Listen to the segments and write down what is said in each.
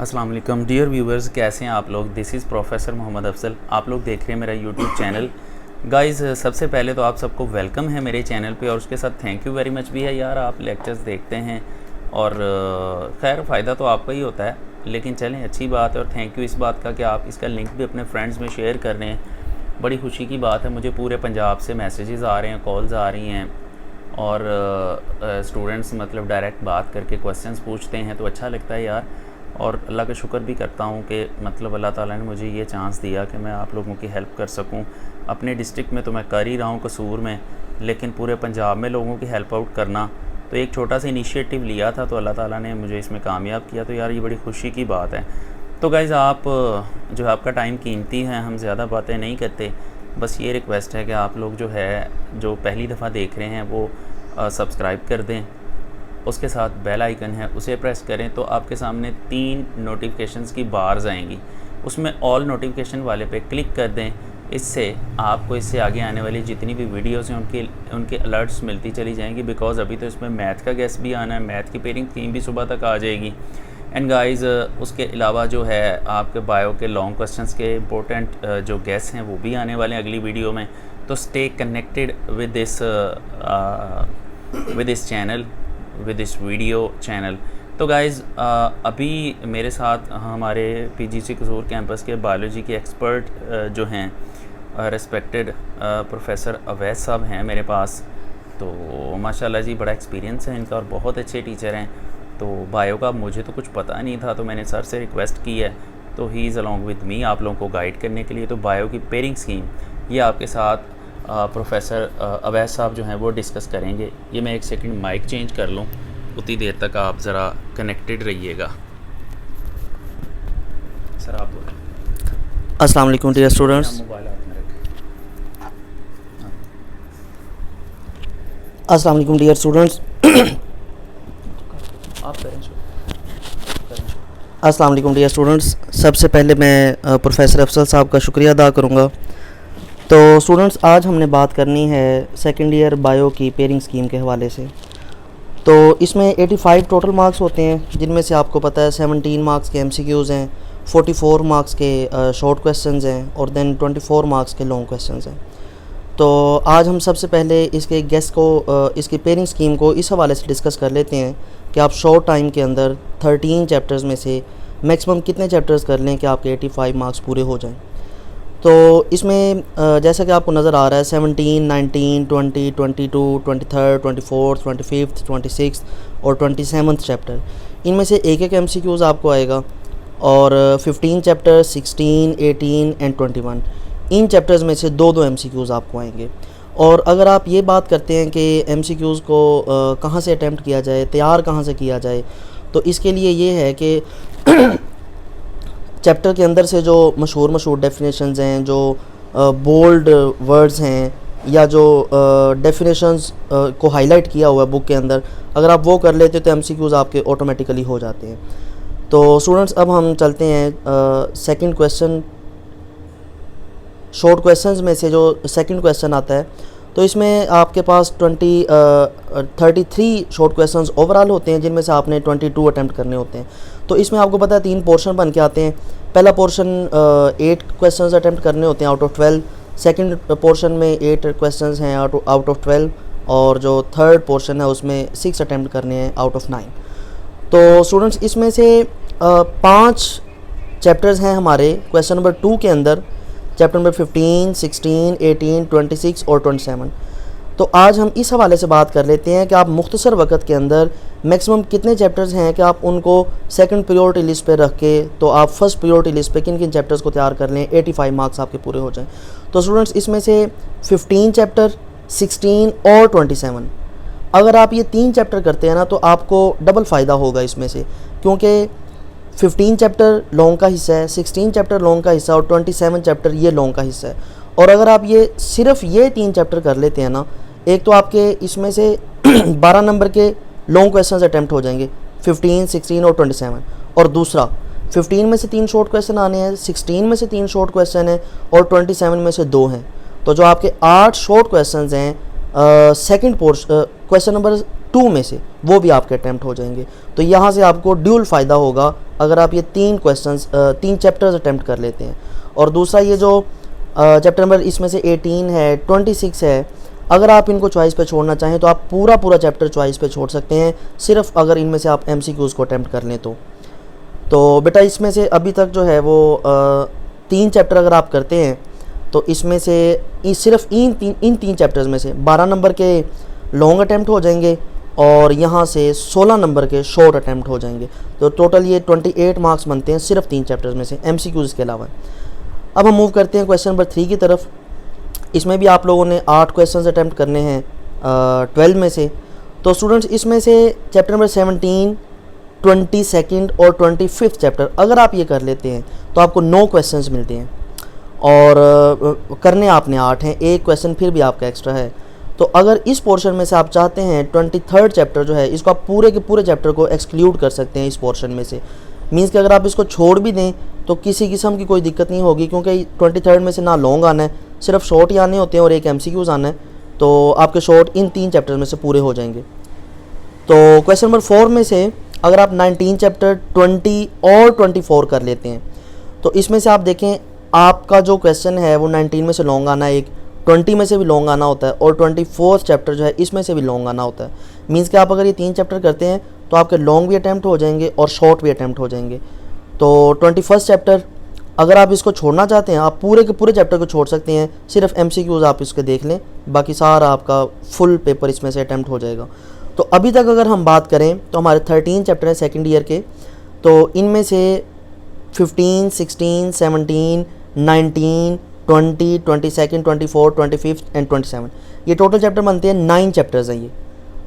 अस्सलाम वालेकुम dear viewers, कैसे हैं आप लोग। This is professor Mohammad Afzal. आप लोग देख रहे हैं मेरा यूट्यूब चैनल। गाइस, सबसे पहले तो आप सबको वेलकम है मेरे चैनल पे और उसके साथ थैंक यू वेरी मच भी है यार, आप लेक्चर्स देखते हैं और खैर फ़ायदा तो आपका ही होता है, लेकिन चलें अच्छी बात है। और थैंक यू इस बात का कि आप इसका लिंक भी अपने फ्रेंड्स में शेयर कर रहे हैं, बड़ी खुशी की बात है। मुझे पूरे पंजाब से मैसेजेस आ रहे हैं, कॉल्स आ रही हैं और स्टूडेंट्स मतलब डायरेक्ट बात करके क्वेश्चंस पूछते हैं, तो अच्छा लगता है यार। और अल्लाह का शुक्र भी करता हूँ कि मतलब अल्लाह ताला ने मुझे ये चांस दिया कि मैं आप लोगों की हेल्प कर सकूँ। अपने डिस्ट्रिक्ट में तो मैं कर ही रहा हूँ कसूर में, लेकिन पूरे पंजाब में लोगों की हेल्प आउट करना, तो एक छोटा सा इनिशिएटिव लिया था तो अल्लाह ताला ने मुझे इसमें कामयाब किया, तो यार ये बड़ी खुशी की बात है। तो गाइज़, आप जो आपका टाइम कीमती है, हम ज़्यादा बातें नहीं करते, बस ये रिक्वेस्ट है कि आप लोग जो पहली दफ़ा देख रहे हैं वो सब्सक्राइब कर दें, उसके साथ बेल आइकन है उसे प्रेस करें तो आपके सामने 3 नोटिफिकेशंस की बार्स आएंगी, उसमें ऑल नोटिफिकेशन वाले पे क्लिक कर दें। इससे आपको इससे आगे आने वाली जितनी भी वीडियोस हैं उनके अलर्ट्स मिलती चली जाएंगी। बिकॉज़ अभी तो इसमें मैथ का गेस्ट भी आना है, मैथ की पेयरिंग थीम भी सुबह तक आ जाएगी। एंड गाइज़, उसके अलावा जो है आपके बायो के लॉन्ग क्वेश्चंस के इंपॉर्टेंट जो गेस्ट हैं वो भी आने वाले हैं अगली वीडियो में। तो stay connected with this channel, with this video channel. तो गाइज़, अभी मेरे साथ हमारे पीजीसी कसूर कैंपस के बायोलॉजी के एक्सपर्ट जो हैं रिस्पेक्टेड प्रोफेसर अवैस साहब हैं मेरे पास। तो माशाल्लाह जी, बड़ा एक्सपीरियंस है इनका और बहुत अच्छे टीचर हैं। तो बायो का मुझे तो कुछ पता नहीं था, तो मैंने सर से रिक्वेस्ट की है, तो he is along with me आप लोगों को गाइड करने के लिए। तो बायो की पेयरिंग स्कीम ये आपके साथ प्रोफेसर अवैस साहब जो हैं वो डिस्कस करेंगे। ये मैं एक सेकंड माइक चेंज कर लूँ, उतनी देर तक आप ज़रा कनेक्टेड रहिएगा। सर आप बोलें। अस्सलाम वालेकुम डियर स्टूडेंट्स। मोबाइल हाथ में रखें। अस्सलाम वालेकुम डियर स्टूडेंट्स। आप करें अस्सलाम वालेकुम डियर स्टूडेंट्स। सबसे पहले मैं प्रोफेसर अफजल साहब का शुक्रिया अदा करूँगा। तो स्टूडेंट्स, आज हमने बात करनी है सेकेंड ईयर बायो की पेयरिंग स्कीम के हवाले से। तो इसमें 85 टोटल मार्क्स होते हैं, जिनमें से आपको पता है 17 मार्क्स के MCQs हैं, 44 मार्क्स के शॉर्ट क्वेश्चंस हैं और देन 24 मार्क्स के लॉन्ग क्वेश्चंस हैं। तो आज हम सबसे पहले इसके गेस्ट को इसकी पेयरिंग स्कीम को इस हवाले से डिस्कस कर लेते हैं कि आप शॉर्ट टाइम के अंदर 13 चैप्टर्स में से मैक्सिमम कितने चैप्टर्स कर लें कि आपके 85 मार्क्स पूरे हो जाएं। तो इसमें जैसा कि आपको नज़र आ रहा है 17, 19, 20, 22, 23, 24, 25, 26 और 27 चैप्टर, इनमें से एक MCQs आपको आएगा। और 15 चैप्टर 16, 18 एंड 21, इन चैप्टर्स में से 2-2 MCQs आपको आएंगे। और अगर आप ये बात करते हैं कि MCQs को कहाँ से अटैम्प्ट किया जाए, तैयार कहाँ से किया जाए, तो इसके लिए ये है कि चैप्टर के अंदर से जो मशहूर डेफिनेशंस हैं, जो बोल्ड वर्ड्स हैं या जो डेफिनेशंस को हाईलाइट किया हुआ है बुक के अंदर, अगर आप वो कर लेते तो MCQs आपके ऑटोमेटिकली हो जाते हैं। तो स्टूडेंट्स, अब हम चलते हैं सेकंड क्वेश्चन। शॉर्ट क्वेश्चंस में से जो सेकंड क्वेश्चन आता है, तो इसमें आपके पास 33 शॉर्ट क्वेश्चंस ओवरऑल होते हैं, जिनमें से आपने 22 अटैम्प्ट करने होते हैं। तो इसमें आपको पता है 3 पोर्शन बन के आते हैं। पहला पोर्शन 8 क्वेश्चंस अटैम्प्ट करने होते हैं आउट ऑफ 12। सेकंड पोर्शन में 8 क्वेश्चंस हैं आउट ऑफ 12 और जो थर्ड पोर्शन है उसमें 6 अटैम्प्ट करने हैं आउट ऑफ 9। तो स्टूडेंट्स, इसमें से 5 चैप्टर्स हैं हमारे क्वेश्चन नंबर 2 के अंदर, चैप्टर नंबर 15, 16, 18, 26 और 27। तो आज हम इस हवाले से बात कर लेते हैं कि आप मुख्तसर वक़्त के अंदर मैक्सिमम कितने चैप्टर्स हैं कि आप उनको सेकंड प्रायोरिटी लिस्ट पे रख के तो आप फर्स्ट प्रायोरिटी लिस्ट पे किन किन चैप्टर्स को तैयार कर लें, 85 मार्क्स आपके पूरे हो जाएं। तो स्टूडेंट्स, इसमें से 15 चैप्टर, 16 और 27, अगर आप ये 3 चैप्टर करते हैं ना तो आपको डबल फ़ायदा होगा इसमें से, क्योंकि 15 चैप्टर लॉन्ग का हिस्सा है, 16 चैप्टर लॉन्ग का हिस्सा और 27 चैप्टर ये लॉन्ग का हिस्सा है। और अगर आप ये सिर्फ ये 3 चैप्टर कर लेते हैं ना, एक तो आपके इसमें से 12 नंबर के लॉन्ग क्वेश्चंस अटैम्प्ट हो जाएंगे 15, 16 और 27। और दूसरा 15 में से 3 शॉर्ट क्वेश्चन आने हैं, 16 में से 3 शॉर्ट क्वेश्चन हैं और 27 में से 2 हैं। तो जो आपके 8 शॉर्ट क्वेश्चन हैं सेकंड क्वेश्चन नंबर 2 में से, वो भी आपके अटैम्प्ट हो जाएंगे। तो यहाँ से आपको ड्यूल फ़ायदा होगा अगर आप ये 3 चैप्टर्स अटैम्प्ट कर लेते हैं। और दूसरा ये जो चैप्टर नंबर इसमें से 18 है, 26 है, अगर आप इनको चॉइस पे छोड़ना चाहें तो आप पूरा चैप्टर चॉइस पे छोड़ सकते हैं, सिर्फ अगर इनमें से आप MCQs को अटैम्प्ट कर लें तो बेटा इसमें से अभी तक जो है वो 3 चैप्टर अगर आप करते हैं तो इसमें से सिर्फ इन 3 चैप्टर्स में से 12 नंबर के लॉन्ग अटैम्प्ट हो जाएंगे और यहाँ से 16 नंबर के शॉर्ट अटैम्प्ट हो जाएंगे। तो टोटल ये 28 मार्क्स बनते हैं सिर्फ 3 चैप्टर्स में से, MCQs के अलावा। अब हम मूव करते हैं क्वेश्चन नंबर 3 की तरफ। इसमें भी आप लोगों ने 8 क्वेश्चंस अटैम्प्ट करने हैं 12 में से। तो स्टूडेंट्स इसमें से चैप्टर नंबर 17, 22nd और 25th चैप्टर अगर आप ये कर लेते हैं तो आपको 9 क्वेश्चंस मिलते हैं और करने आपने 8 हैं, एक क्वेश्चन फिर भी आपका एक्स्ट्रा है। तो अगर इस पोर्शन में से आप चाहते हैं 23rd चैप्टर जो है इसको आप पूरे के पूरे चैप्टर को एक्सक्लूड कर सकते हैं इस पोर्शन में से। मीन्स कि अगर आप इसको छोड़ भी दें तो किसी किस्म की कोई दिक्कत नहीं होगी, क्योंकि 23rd में से ना लॉन्ग आना है, सिर्फ शॉर्ट ही आने होते हैं और एक MCQs आना है। तो आपके शॉर्ट इन 3 चैप्टर में से पूरे हो जाएंगे। तो क्वेश्चन नंबर 4 में से अगर आप 19 चैप्टर 20 और 24 कर लेते हैं तो इसमें से आप देखें आपका जो क्वेश्चन है वो 19 में से लॉन्ग आना है, एक 20 में से भी लॉन्ग आना होता है और 24th चैप्टर जो है इसमें से भी लॉन्ग आना होता है। मीन्स कि आप अगर ये 3 चैप्टर करते हैं तो आपके लॉन्ग भी अटैम्प्ट हो जाएंगे और शॉर्ट भी अटैम्प्ट हो जाएंगे। तो 21st चैप्टर अगर आप इसको छोड़ना चाहते हैं आप पूरे के पूरे चैप्टर को छोड़ सकते हैं, सिर्फ MCQs आप इसके देख लें, बाकी सारा आपका फुल पेपर इसमें से अटैम्प्ट हो जाएगा। तो अभी तक अगर हम बात करें तो हमारे 13 चैप्टर हैं सेकेंड ईयर के। तो इनमें से 15, 16, 17, 19, 20, 22nd, 24, 25th एंड 27 ये टोटल चैप्टर बनते हैं। 9 चैप्टर्स हैं ये,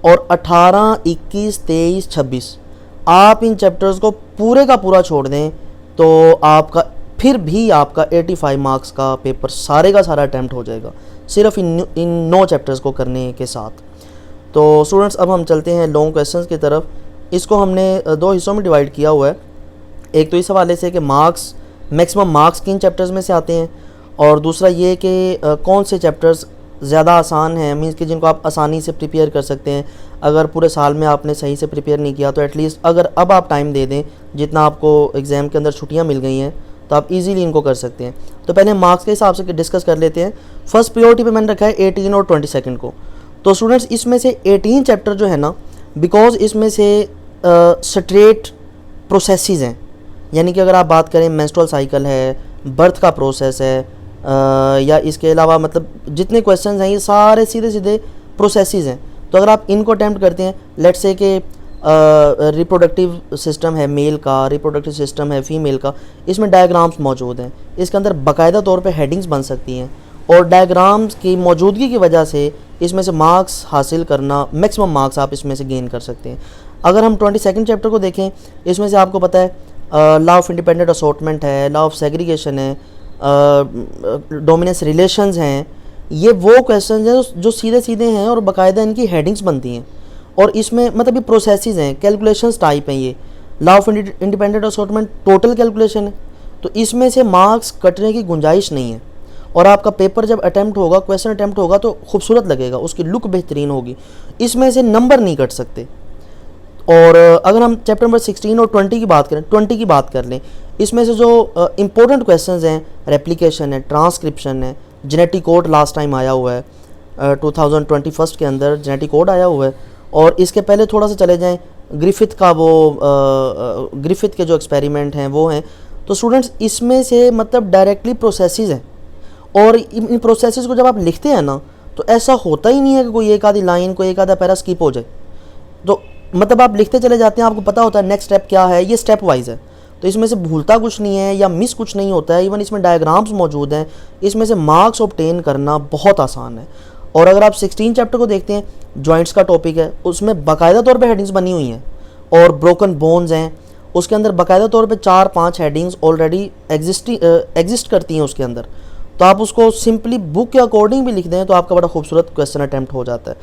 और 18, 21, 23, 26 आप इन चैप्टर्स को पूरे का पूरा छोड़ दें तो आपका फिर भी आपका 85 मार्क्स का पेपर सारे का सारा अटैम्प्ट हो जाएगा, सिर्फ इन 9 चैप्टर्स को करने के साथ। तो स्टूडेंट्स अब हम चलते हैं लॉन्ग क्वेश्चंस की तरफ। इसको हमने 2 हिस्सों में डिवाइड किया हुआ है। एक तो इस हवाले से कि मैक्सिमम मार्क्स किन चैप्टर्स में से आते हैं, और दूसरा ये कि कौन से चैप्टर्स ज़्यादा आसान हैं, मीन्स कि जिनको आप आसानी से प्रिपेयर कर सकते हैं। अगर पूरे साल में आपने सही से प्रिपेयर नहीं किया तो एटलीस्ट अगर अब आप टाइम दे दें, जितना आपको एग्ज़ाम के अंदर छुट्टियाँ मिल गई हैं, तो आप इजीली इनको कर सकते हैं। तो पहले मार्क्स के हिसाब से डिस्कस कर लेते हैं। फर्स्ट प्रायोरिटी पे मैंने रखा है 18 और 22nd को। तो स्टूडेंट्स इसमें से 18 चैप्टर जो है ना, बिकॉज इसमें से स्ट्रेट प्रोसेसेस हैं, यानी कि अगर आप बात करें मेंस्ट्रुअल साइकिल है, बर्थ का प्रोसेस है, या इसके अलावा मतलब जितने क्वेश्चंस हैं ये सारे सीधे सीधे प्रोसेसेस हैं। तो अगर आप इनको अटैम्प्ट करते हैं, लेट्स से कि रिप्रोडक्टिव सिस्टम है मेल का, रिप्रोडक्टिव सिस्टम है फीमेल का, इसमें डायग्राम्स मौजूद हैं, इसके अंदर बाकायदा तौर पे हेडिंग्स बन सकती हैं, और डायग्राम्स की मौजूदगी की वजह से इसमें से मार्क्स हासिल करना, मैक्सिमम मार्क्स आप इसमें से गेन कर सकते हैं। अगर हम 22nd चैप्टर को देखें, इसमें से आपको पता है लॉ ऑफ इंडिपेंडेंट असॉर्टमेंट है, लॉ ऑफ सेग्रीगेशन है, डोमिनेंस रिलेशंस हैं। ये वो क्वेश्चन हैं जो सीधे सीधे हैं और बाकायदा इनकी हेडिंग्स बनती हैं, और इसमें मतलब ये प्रोसेसेस हैं, कैलकुलेशंस टाइप हैं। ये law of independent assortment total calculation है, तो इसमें से मार्क्स कटने की गुंजाइश नहीं है। और आपका पेपर जब अटैम्प्ट होगा, क्वेश्चन अटैम्प्ट होगा, तो खूबसूरत लगेगा, उसकी लुक बेहतरीन होगी, इसमें से नंबर नहीं कट सकते। और अगर हम चैप्टर नंबर 16 और 20 की बात करें, 20 की बात कर लें, इसमें से जो इंपॉर्टेंट क्वेश्चंस हैं, रेप्लिकेशन है, ट्रांसक्रिप्शन है, जेनेटिक कोड लास्ट टाइम आया हुआ है 2021 के अंदर जेनेटिक कोड आया हुआ है। और इसके पहले थोड़ा सा चले जाएं, ग्रिफिथ का ग्रिफिथ के जो एक्सपेरिमेंट हैं वो हैं। तो स्टूडेंट्स इसमें से मतलब डायरेक्टली प्रोसेसेस हैं, और इन प्रोसेसेस को जब आप लिखते हैं ना, तो ऐसा होता ही नहीं है कि कोई एक आधी लाइन, कोई एक आधा पैरा स्किप हो जाए। तो मतलब आप लिखते चले जाते हैं, आपको पता होता है नेक्स्ट स्टेप क्या है, ये स्टेप वाइज है, तो इसमें से भूलता कुछ नहीं है या मिस कुछ नहीं होता है। इवन इसमें डायग्राम्स मौजूद हैं, इसमें से मार्क्स ऑब्टेन करना बहुत आसान है। और अगर आप 16 चैप्टर को देखते हैं, जॉइंट्स का टॉपिक है, उसमें बाकायदा तौर पे हेडिंग्स बनी हुई हैं, और ब्रोकन बोन्स हैं, उसके अंदर बाकायदा तौर पे 4-5 हेडिंग्स ऑलरेडी एग्जिस्ट करती हैं उसके अंदर। तो आप उसको सिंपली बुक के अकॉर्डिंग भी लिख दें तो आपका बड़ा खूबसूरत क्वेश्चन अटैम्प्ट हो जाता है।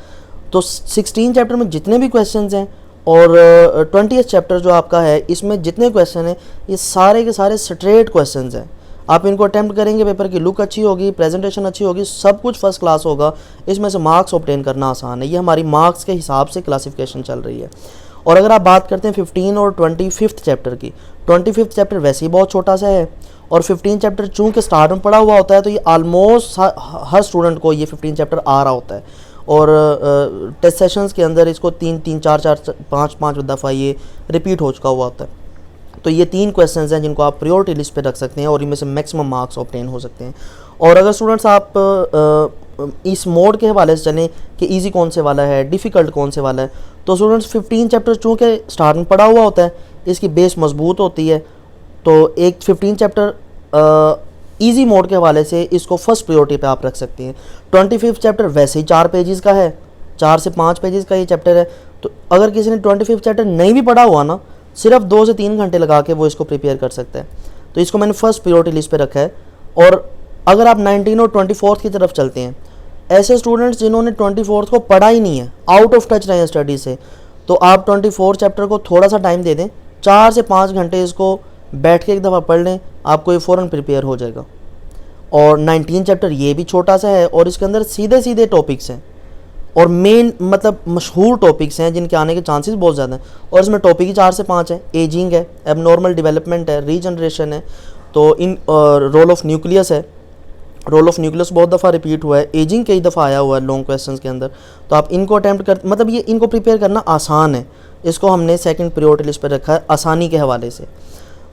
तो 16 चैप्टर में जितने भी क्वेश्चन हैं, और 20th चैप्टर जो आपका है, इसमें जितने क्वेश्चन हैं ये सारे के सारे स्ट्रेट क्वेश्चन हैं। आप इनको अटैम्प्ट करेंगे, पेपर की लुक अच्छी होगी, प्रेजेंटेशन अच्छी होगी, सब कुछ फर्स्ट क्लास होगा, इसमें से मार्क्स ऑब्टेन करना आसान है। ये हमारी मार्क्स के हिसाब से क्लासिफिकेशन चल रही है। और अगर आप बात करते हैं 15 और 25th चैप्टर की, 25th चैप्टर वैसे ही बहुत छोटा सा है, और 15 चैप्टर चूँकि स्टार्ट में पढ़ा हुआ होता है तो ये आलमोस्ट हर स्टूडेंट को ये 15 चैप्टर आ रहा होता है, और टेस्ट सेशंस के अंदर इसको 3-3, 4-4, 5-5 दफ़ा ये रिपीट हो चुका हुआ होता है। तो ये 3 क्वेश्चंस हैं जिनको आप प्रायोरिटी लिस्ट पे रख सकते हैं और इनमें से मैक्सिमम मार्क्स ऑब्टेन हो सकते हैं। और अगर स्टूडेंट्स आप इस मोड के हवाले से चलें कि इजी कौन से वाला है, डिफ़िकल्ट कौन से वाला है, तो स्टूडेंट्स 15 चैप्टर चूँकि स्टार्ट में पढ़ा हुआ होता है, इसकी बेस मजबूत होती है, तो एक 15 चैप्टर इजी मोड के हवाले से इसको फर्स्ट प्रायोरिटी पे आप रख सकते हैं। 25th चैप्टर वैसे ही 4 पेजेस का है, 4 से 5 पेजेस का ये चैप्टर है, तो अगर किसी ने 25th चैप्टर नहीं भी पढ़ा हुआ ना, सिर्फ 2 से 3 घंटे लगा के वो इसको प्रिपेयर कर सकता है। तो इसको मैंने फर्स्ट प्रायोरिटी लिस्ट पे रखा है। और अगर आप 19 और 24th की तरफ चलते हैं, ऐसे स्टूडेंट्स जिन्होंने 24th को पढ़ा ही नहीं है, आउट ऑफ टच रहे हैं स्टडी से, तो आप 24 चैप्टर को थोड़ा सा टाइम दे दें, 4 से 5 घंटे इसको बैठ के एक दफ़ा पढ़ लें, आपको ये फ़ौरन प्रिपेयर हो जाएगा। और 19 चैप्टर ये भी छोटा सा है और इसके अंदर सीधे सीधे टॉपिक्स हैं और मेन मतलब मशहूर टॉपिक्स हैं जिनके आने के चांसेस बहुत ज़्यादा हैं। और इसमें टॉपिक ही 4 से 5 हैं। एजिंग है, एबनॉर्मल डेवलपमेंट है, रीजनरेशन है, तो इन रोल ऑफ न्यूक्लियस है। रोल ऑफ न्यूक्लियस बहुत दफ़ा रिपीट हुआ है, एजिंग कई दफ़ा आया हुआ है लॉन्ग क्वेश्चंस के अंदर। तो आप इनको अटैम्प्ट कर मतलब ये इनको प्रिपेयर करना आसान है, इसको हमने सेकंड प्रायोरिटी लिस्ट पर रखा है आसानी के हवाले से।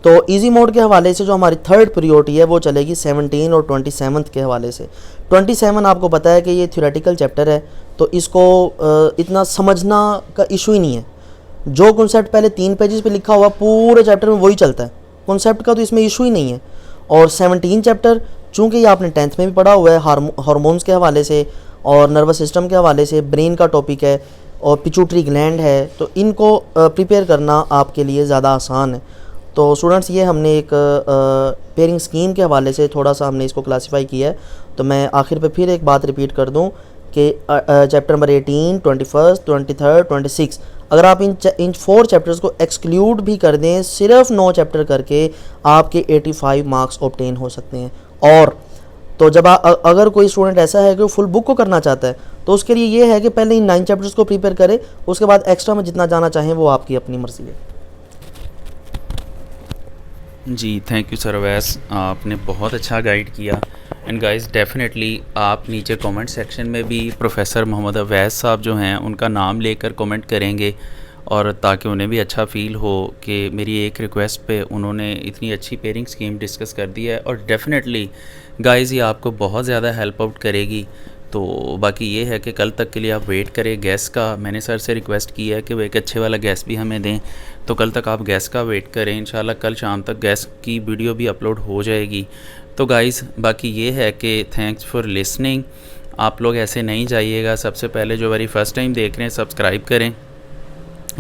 तो इजी मोड के हवाले से जो हमारी थर्ड प्रायोरिटी है वो चलेगी 17 और 27 के हवाले से। 27 आपको पता है कि ये थ्योरेटिकल चैप्टर है, तो इसको इतना समझना का इशू ही नहीं है। जो कॉन्सेप्ट पहले 3 पेजेस पे लिखा हुआ पूरे चैप्टर में वही चलता है, कॉन्सेप्ट का तो इसमें इशू ही नहीं है। और 17 चैप्टर चूँकि ये आपने 10th में भी पढ़ा हुआ है, हार्मोन्स के हवाले से और नर्वस सिस्टम के हवाले से, ब्रेन का टॉपिक है और पिट्यूटरी ग्लैंड है, तो इनको प्रिपेयर करना आपके लिए ज़्यादा आसान है। तो स्टूडेंट्स ये हमने एक पेयरिंग स्कीम के हवाले से थोड़ा सा हमने इसको क्लासीफाई किया है। तो मैं आखिर पे फिर एक बात रिपीट कर दूं कि चैप्टर नंबर 18, 21, 23, 26 अगर आप इन 4 चैप्टर्स को एक्सक्लूड भी कर दें, सिर्फ 9 चैप्टर करके आपके 85 मार्क्स ऑब्टेन हो सकते हैं। और तो जब अगर कोई स्टूडेंट ऐसा है कि वो फुल बुक को करना चाहता है, तो उसके लिए ये है कि पहले इन 9 चैप्टर्स को प्रिपेयर करें, उसके बाद एक्स्ट्रा में जितना जाना चाहें वो आपकी अपनी मर्ज़ी है। जी थैंक यू सर अवैस, आपने बहुत अच्छा गाइड किया। एंड गाइस डेफिनेटली आप नीचे कमेंट सेक्शन में भी प्रोफेसर मोहम्मद अवैस साहब जो हैं उनका नाम लेकर कमेंट करेंगे, और ताकि उन्हें भी अच्छा फ़ील हो कि मेरी एक रिक्वेस्ट पे उन्होंने इतनी अच्छी पेयरिंग स्कीम डिस्कस कर दी है। और डेफिनेटली गाइस ये आपको बहुत ज़्यादा हेल्प आउट करेगी। तो बाकी ये है कि कल तक के लिए आप वेट करें गैस का। मैंने सर से रिक्वेस्ट की है कि वो एक अच्छे वाला गैस भी हमें दें, तो कल तक आप गैस का वेट करें। इंशाल्लाह कल शाम तक गैस की वीडियो भी अपलोड हो जाएगी। तो गाइस बाकी ये है कि थैंक्स फॉर लिसनिंग। आप लोग ऐसे नहीं जाइएगा, सबसे पहले जो मेरी फ़र्स्ट टाइम देख रहे हैं सब्सक्राइब करें,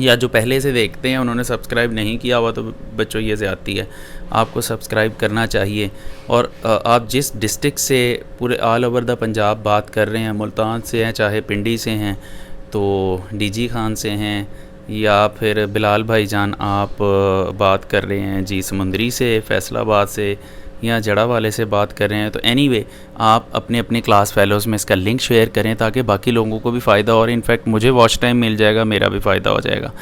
या जो पहले से देखते हैं उन्होंने सब्सक्राइब नहीं किया हुआ तो बच्चों ये ज़्यादती है, आपको सब्सक्राइब करना चाहिए। और आप जिस डिस्ट्रिक्ट से पूरे ऑल ओवर द पंजाब बात कर रहे हैं, मुल्तान से हैं चाहे पिंडी से हैं, तो डीजी खान से हैं, या फिर बिलाल भाईजान आप बात कर रहे हैं जी समुंदरी से, फैसलाबाद से, या जड़ा वाले से बात कर रहे हैं, तो एनीवे आप अपने अपने क्लास फेलोज़ में इसका लिंक शेयर करें ताकि बाकी लोगों को भी फ़ायदा हो, और इनफैक्ट मुझे वॉच टाइम मिल जाएगा, मेरा भी फ़ायदा हो जाएगा।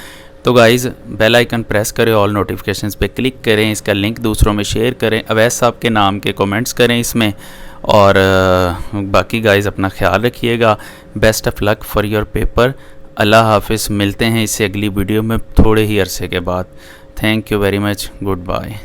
तो गाइज़ बेल आइकन प्रेस करें, ऑल नोटिफिकेशंस पे क्लिक करें, इसका लिंक दूसरों में शेयर करें, अवैस साहब के नाम के कमेंट्स करें इसमें। और बाकी गाइज़ अपना ख्याल रखिएगा। Best of luck for your paper. अल्लाह हाफिज़। मिलते हैं इससे अगली वीडियो में थोड़े ही अरसे के बाद। Thank you very much. Good bye.